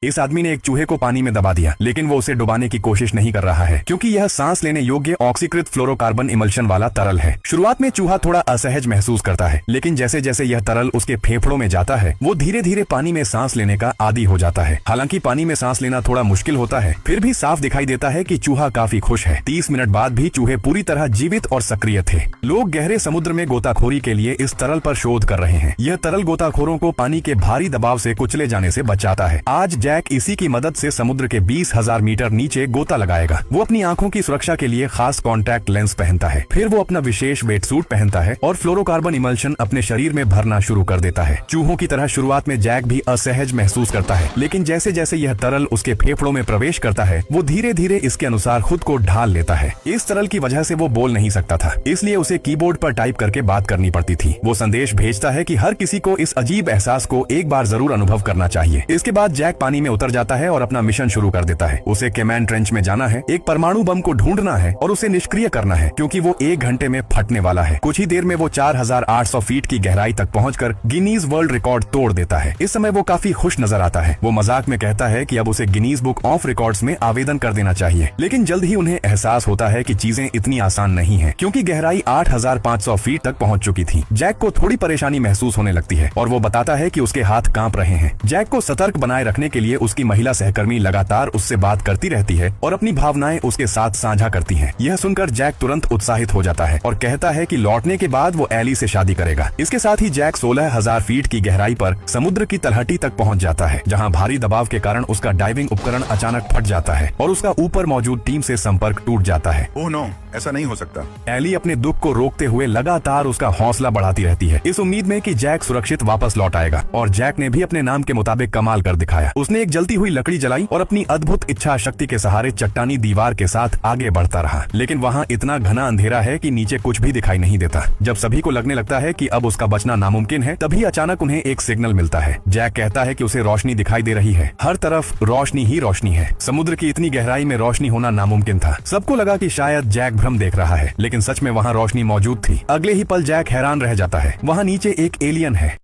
इस आदमी ने एक चूहे को पानी में दबा दिया, लेकिन वो उसे डुबाने की कोशिश नहीं कर रहा है क्योंकि यह सांस लेने योग्य ऑक्सीकृत फ्लोरोकार्बन इमल्शन वाला तरल है। शुरुआत में चूहा थोड़ा असहज महसूस करता है, लेकिन जैसे जैसे यह तरल उसके फेफड़ों में जाता है वो धीरे धीरे पानी में सांस लेने का आदी हो जाता है। हालांकि पानी में सांस लेना थोड़ा मुश्किल होता है, फिर भी साफ दिखाई देता है कि चूहा काफी खुश है। 30 मिनट बाद भी चूहे पूरी तरह जीवित और सक्रिय थे। लोग गहरे समुद्र में गोताखोरी के लिए इस तरल पर शोध कर रहे हैं। यह तरल गोताखोरों को पानी के भारी दबाव से कुचले जाने से बचाता है। आज जैक इसी की मदद से समुद्र के 20,000 मीटर नीचे गोता लगाएगा। वो अपनी आंखों की सुरक्षा के लिए खास कॉन्टैक्ट लेंस पहनता है। फिर वो अपना विशेष वेट सूट पहनता है और फ्लोरोकार्बन इमल्शन अपने शरीर में भरना शुरू कर देता है। चूहों की तरह शुरुआत में जैक भी असहज महसूस करता है, लेकिन जैसे जैसे यह तरल उसके फेफड़ों में प्रवेश करता है वो धीरे धीरे इसके अनुसार खुद को ढाल लेता है। इस तरल की वजह से वो बोल नहीं सकता था, इसलिए उसे कीबोर्ड पर टाइप करके बात करनी पड़ती थी। वो संदेश भेजता है कि हर किसी को इस अजीब एहसास को एक बार जरूर अनुभव करना चाहिए। इसके बाद जैक पानी में उतर जाता है और अपना मिशन शुरू कर देता है। उसे केमैन ट्रेंच में जाना है, एक परमाणु बम को ढूंढना है और उसे निष्क्रिय करना है क्योंकि वो 1 घंटे में फटने वाला है। कुछ ही देर में वो 4,800 फीट की गहराई तक पहुंचकर गिनीज वर्ल्ड रिकॉर्ड तोड़ देता है। इस समय वो काफी खुश नजर आता है। वो मजाक में कहता है कि अब उसे गिनीज बुक ऑफ रिकॉर्ड्स में आवेदन कर देना चाहिए, लेकिन जल्द ही उन्हें एहसास होता है कि चीजें इतनी आसान नहीं है क्योंकि गहराई 8,500 फीट तक पहुंच चुकी थी। जैक को थोड़ी परेशानी महसूस होने लगती है और वो बताता है कि उसके हाथ कांप रहे हैं। जैक को सतर्क बनाए रखने के लिए उसकी महिला सहकर्मी लगातार उससे बात करती रहती है और अपनी भावनाएं उसके साथ साझा करती हैं। यह सुनकर जैक तुरंत उत्साहित हो जाता है और कहता है कि लौटने के बाद वो एली से शादी करेगा। इसके साथ ही जैक 16,000 फीट की गहराई पर समुद्र की तलहटी तक पहुंच जाता है, जहां भारी दबाव के कारण उसका डाइविंग उपकरण अचानक फट जाता है और उसका ऊपर मौजूद टीम से संपर्क टूट जाता है। ओह नो, ऐसा नहीं हो सकता। एली अपने दुख को रोकते हुए लगातार उसका हौसला बढ़ाती रहती है, इस उम्मीद में कि जैक सुरक्षित वापस लौट आएगा। और जैक ने भी अपने नाम के मुताबिक कमाल कर दिखाया। उसने एक जलती हुई लकड़ी जलाई और अपनी अद्भुत इच्छा शक्ति के सहारे चट्टानी दीवार के साथ आगे बढ़ता रहा, लेकिन वहाँ इतना घना अंधेरा है कि नीचे कुछ भी दिखाई नहीं देता। जब सभी को लगने लगता है कि अब उसका बचना नामुमकिन है, तभी अचानक उन्हें एक सिग्नल मिलता है। जैक कहता है कि उसे रोशनी दिखाई दे रही है, हर तरफ रोशनी ही रोशनी है। समुद्र की इतनी गहराई में रोशनी होना नामुमकिन था। सबको लगा कि शायद जैक भ्रम देख रहा है, लेकिन सच में वहाँ रोशनी मौजूद थी। अगले ही पल जैक हैरान रह जाता है। वहाँ नीचे एक एलियन है